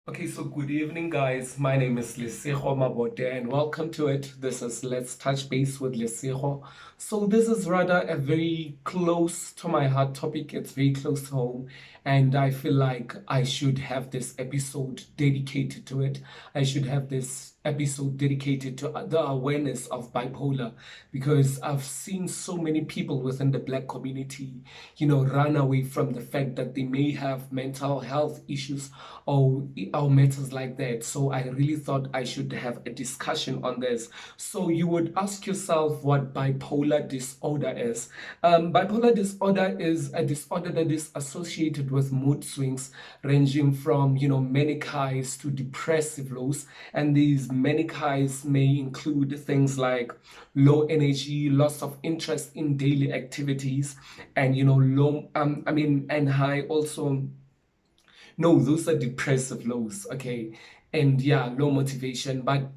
Okay, so good evening, guys. My name is Lesego and welcome to it. This is Let's Touch Base with Lesego. So this is rather a very close to my heart topic. It's very close to home, and I feel like I should have this episode dedicated to it. I should have this episode dedicated to the awareness of bipolar because I've seen so many people within the Black community, run away from the fact that they may have mental health issues or matters like that. So I really thought I should have a discussion on this. So you would ask yourself what bipolar disorder is. Bipolar disorder is a disorder that is associated with mood swings ranging from, manic highs to depressive lows. And these manic highs may include things like low energy, loss of interest in daily activities, and, and high also. No, those are depressive lows, okay? And yeah, low motivation. But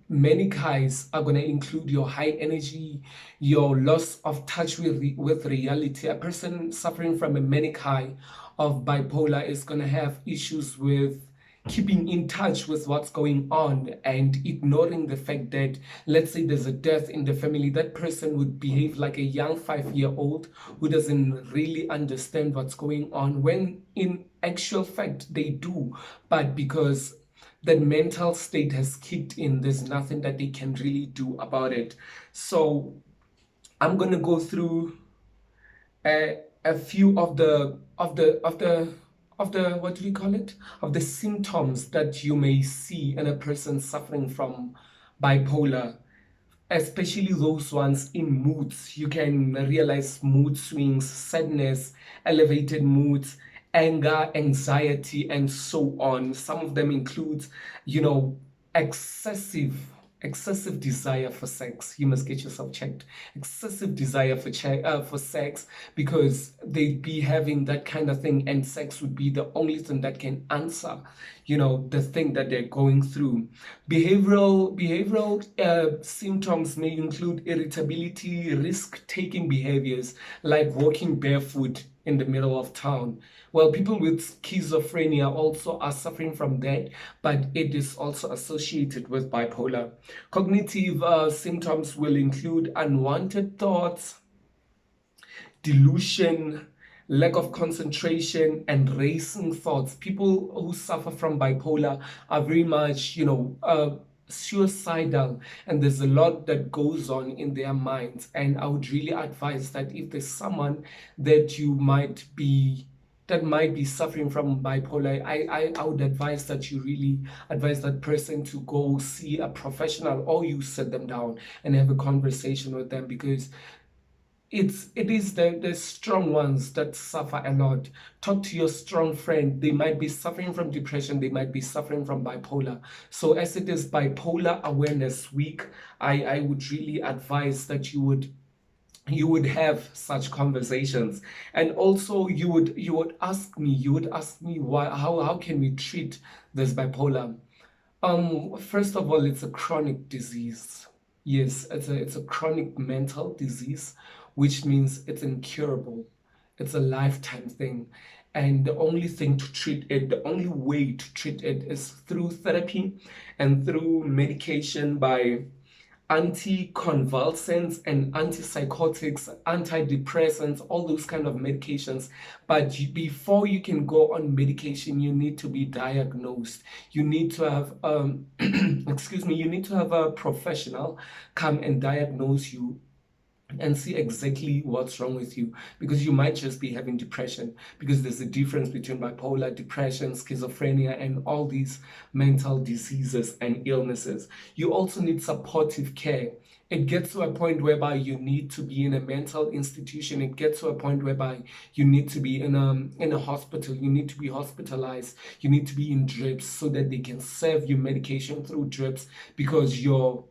manic highs are going to include your high energy, your loss of touch with reality. A person suffering from a manic high of bipolar is going to have issues with keeping in touch with what's going on and ignoring the fact that, let's say there's a death in the family, that person would behave like a young 5-year-old who doesn't really understand what's going on, when in actual fact they do. But because that mental state has kicked in, there's nothing that they can really do about it. So I'm going to go through a few of the what do we call it, of the symptoms that you may see in a person suffering from bipolar, especially those ones in moods. You can realize mood swings, sadness, elevated moods, anger, anxiety, and so on. Some of them include, you know, excessive excessive desire for sex. You must get yourself checked. Excessive desire for sex, because they'd be having that kind of thing, and sex would be the only thing that can answer, the thing that they're going through. Behavioral symptoms may include irritability, risk-taking behaviors like walking barefoot in the middle of town. Well, people with schizophrenia also are suffering from that, but it is also associated with bipolar. Cognitive symptoms will include unwanted thoughts, delusion, lack of concentration, and racing thoughts. People who suffer from bipolar are very much, suicidal, and there's a lot that goes on in their minds. And I would really advise that if there's someone that you might be that might be suffering from bipolar, I would advise that you really advise that person to go see a professional, or you sit them down and have a conversation with them, because it is the strong ones that suffer a lot. Talk to your strong friend. They might be suffering from depression, they might be suffering from bipolar. So as it is Bipolar Awareness Week, I would really advise that you would have such conversations. And also you would ask me why, how can we treat this bipolar. First of all, it's a chronic disease. Yes, it's a chronic mental disease, which means it's incurable. It's a lifetime thing. And the only thing to treat it, the only way to treat it is through therapy and through medication by anticonvulsants and antipsychotics, antidepressants, all those kind of medications. But before you can go on medication, you need to be diagnosed. You need to have, excuse me, you need to have a professional come and diagnose you and see exactly what's wrong with you, because you might just be having depression, because there's a difference between bipolar, depression, schizophrenia, and all these mental diseases and illnesses. You also need supportive care. It gets to a point whereby you need to be in a mental institution. It gets to a point whereby you need to be in a hospital. You need to be hospitalized. You need to be in drips so that they can serve you medication through drips, because you're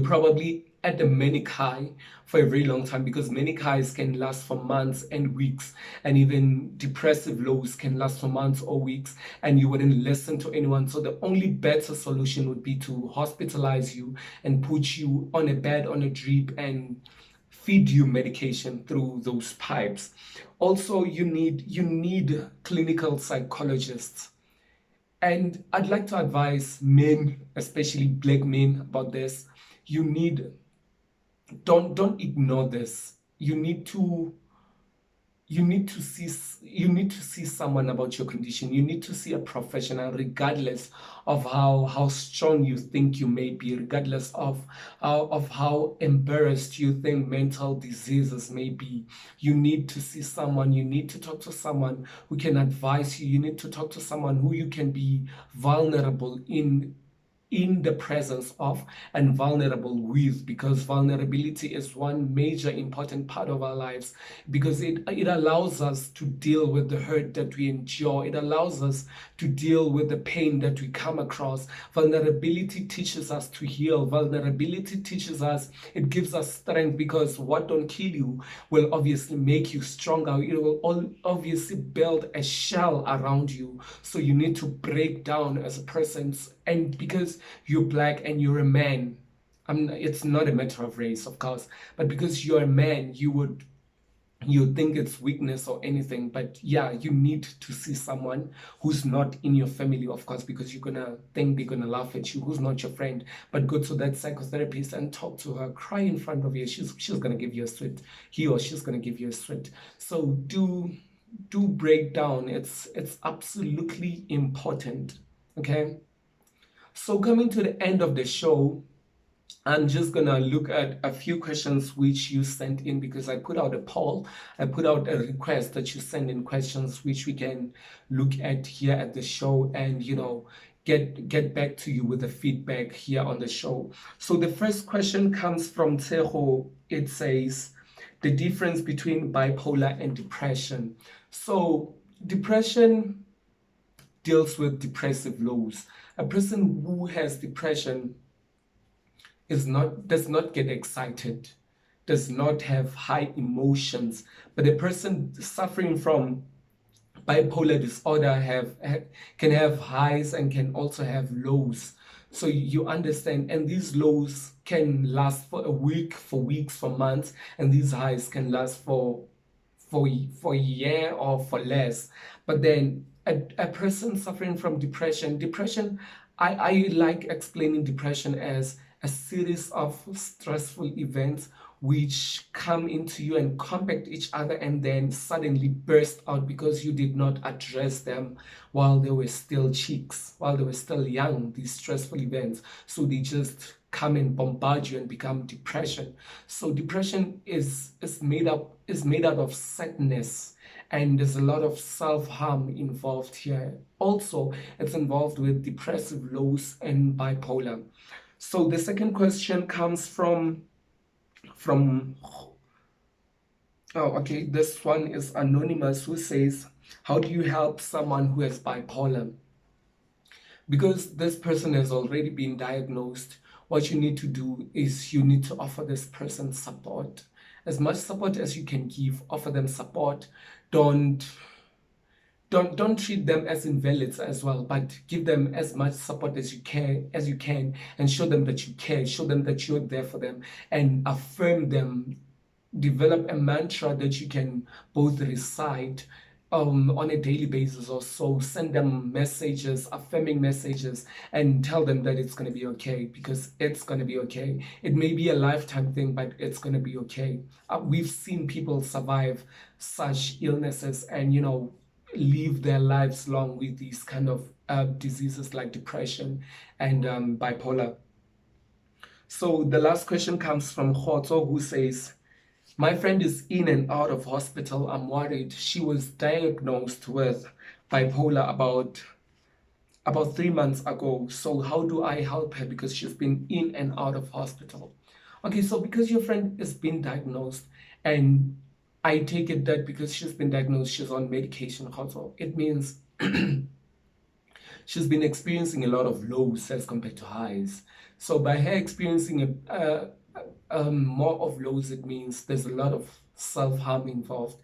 probably at the manic high for a very long time, because manic highs can last for months and weeks, and even depressive lows can last for months or weeks, and you wouldn't listen to anyone. So the only better solution would be to hospitalize you and put you on a bed, on a drip, and feed you medication through those pipes. Also, you need clinical psychologists. And I'd like to advise men, especially black men, about this. You need, don't ignore this. You need to see someone about your condition. You need to see a professional, regardless of how strong you think you may be, regardless of how embarrassed you think mental diseases may be. You need to see someone. You need to talk to someone who can advise you. You need to talk to someone who you can be vulnerable in the presence of and vulnerable with, because vulnerability is one major important part of our lives, because it allows us to deal with the hurt that we endure. It allows us to deal with the pain that we come across. Vulnerability teaches us to heal. Vulnerability teaches us, it gives us strength, because what don't kill you will obviously make you stronger. It will obviously build a shell around you, so you need to break down as a person. And because you're black and you're a man, it's not a matter of race, of course, but because you're a man, you think it's weakness or anything. But yeah, you need to see someone who's not in your family, of course, because you're gonna think they're gonna laugh at you, who's not your friend. But go to that psychotherapist and talk to her, cry in front of you. She's gonna give you a sweet, he or she's gonna give you a sweet. So do break down. It's absolutely important. Okay. So coming to the end of the show, I'm just gonna look at a few questions which you sent in, because I put out a poll. I put out a request that you send in questions which we can look at here at the show, and get back to you with the feedback here on the show. So the first question comes from Tejo. It says, the difference between bipolar and depression. So depression deals with depressive lows. A person who has depression does not get excited, does not have high emotions. But a person suffering from bipolar disorder can have highs and can also have lows. So you understand, and these lows can last for a week, for weeks, for months, and these highs can last for a year or for less. But then a person suffering from depression, I like explaining depression as a series of stressful events which come into you and compact each other and then suddenly burst out because you did not address them while they were still cheeks, while they were still young, these stressful events. So they just come and bombard you and become depression. So depression is made out of sadness, and there's a lot of self-harm involved here. Also, it's involved with depressive lows and bipolar. So the second question comes from oh, okay, this one is anonymous, who says, how do you help someone who has bipolar? Because this person has already been diagnosed, what you need to do is you need to offer this person support. As much support as you can give, offer them support. Don't treat them as invalids as well, but give them as much support as you can, and show them that you care, show them that you're there for them, and affirm them. Develop a mantra that you can both recite on a daily basis, or so. Send them messages, affirming messages, and tell them that it's going to be okay, because it's going to be okay. It may be a lifetime thing, but it's going to be okay. We've seen people survive such illnesses and live their lives long with these kind of diseases like depression and bipolar. So the last question comes from Khoto, who says, my friend is in and out of hospital. I'm worried. She was diagnosed with bipolar about 3 months ago. So how do I help her, because she's been in and out of hospital? Okay, so because your friend has been diagnosed, and I take it that because she's been diagnosed, she's on medication also, it means she's been experiencing a lot of lows as compared to highs. So by her experiencing more of lows, it means there's a lot of self-harm involved.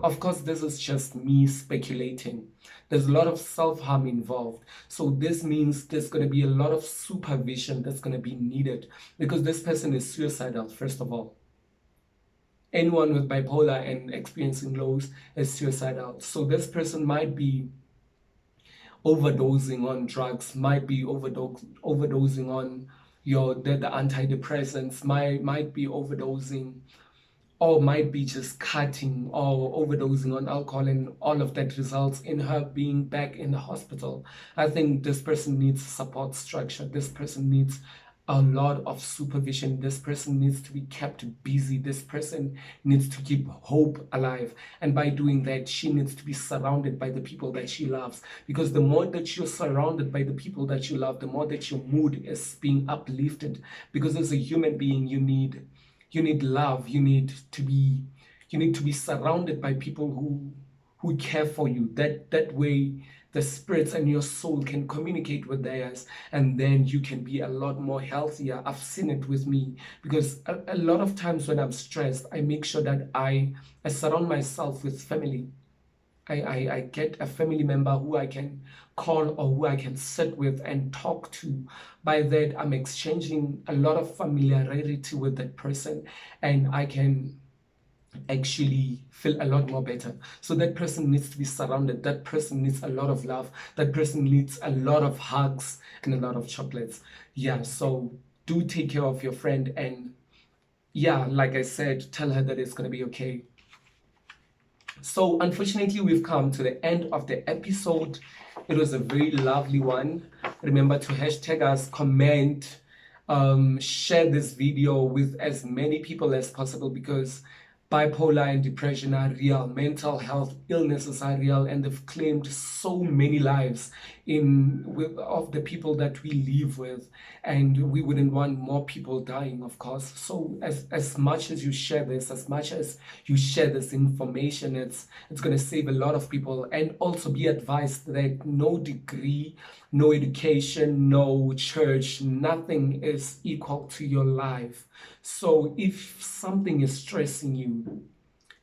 Of course, this is just me speculating. There's a lot of self-harm involved. So this means there's going to be a lot of supervision that's going to be needed, because this person is suicidal, first of all. Anyone with bipolar and experiencing lows is suicidal. So this person might be overdosing on drugs, might be overdosing on the antidepressants, might be overdosing, or might be just cutting or overdosing on alcohol, and all of that results in her being back in the hospital. I think this person needs support structure. This person needs a lot of supervision. This person needs to be kept busy. This person needs to keep hope alive. And by doing that, she needs to be surrounded by the people that she loves. Because the more that you're surrounded by the people that you love, the more that your mood is being uplifted. Because as a human being, you need love. You need to be surrounded by people who care for you. That way the spirits and your soul can communicate with theirs, and then you can be a lot more healthier. I've seen it with me, because a lot of times when I'm stressed, I make sure that I surround myself with family. I get a family member who I can call or who I can sit with and talk to. By that, I'm exchanging a lot of familiarity with that person, and I can actually feel a lot more better. So that person needs to be surrounded. That person needs a lot of love. That person needs a lot of hugs and a lot of chocolates. Yeah, so do take care of your friend, and yeah, like I said, tell her that it's going to be okay. So unfortunately, we've come to the end of the episode. It was a very lovely one. Remember to hashtag us, comment, share this video with as many people as possible, because bipolar and depression are real. Mental health illnesses are real, and they've claimed so many lives of the people that we live with, and we wouldn't want more people dying, of course. So as much as you share this, as much as you share this information, it's going to save a lot of people. And also be advised that no degree, no education, no church, nothing is equal to your life. So if something is stressing you,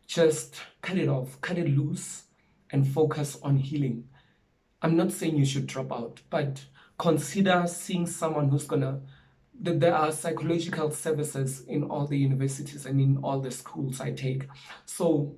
just cut it off, cut it loose, and focus on healing. I'm not saying you should drop out, but consider seeing someone who's gonna. There are psychological services in all the universities and in all the schools I take. So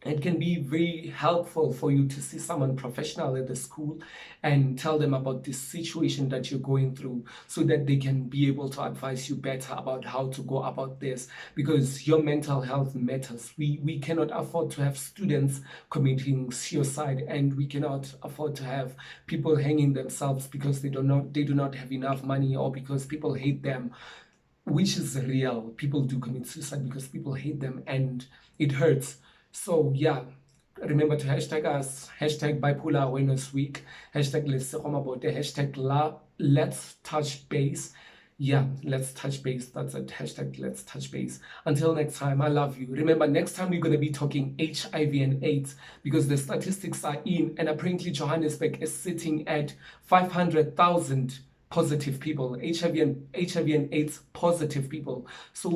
it can be very helpful for you to see someone professional at the school and tell them about this situation that you're going through, so that they can be able to advise you better about how to go about this, because your mental health matters. We cannot afford to have students committing suicide, and we cannot afford to have people hanging themselves because they do not have enough money, or because people hate them, which is real. People do commit suicide because people hate them, and it hurts. So yeah, remember to hashtag us, hashtag bipolar awareness week, hashtag hashtag let's touch base. Yeah, let's touch base. That's it. Hashtag let's touch base. Until next time, I love you. Remember, next time we're going to be talking HIV and AIDS, because the statistics are in, and apparently Johannesburg is sitting at 500,000 positive people, HIV and AIDS positive people. So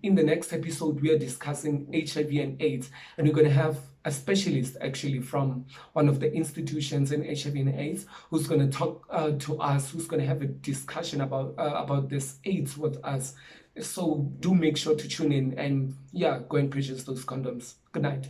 in the next episode, we are discussing HIV and AIDS, and we're going to have a specialist actually from one of the institutions in HIV and AIDS, who's going to talk to us, who's going to have a discussion about this AIDS with us. So do make sure to tune in, and yeah, go and purchase those condoms. Good night.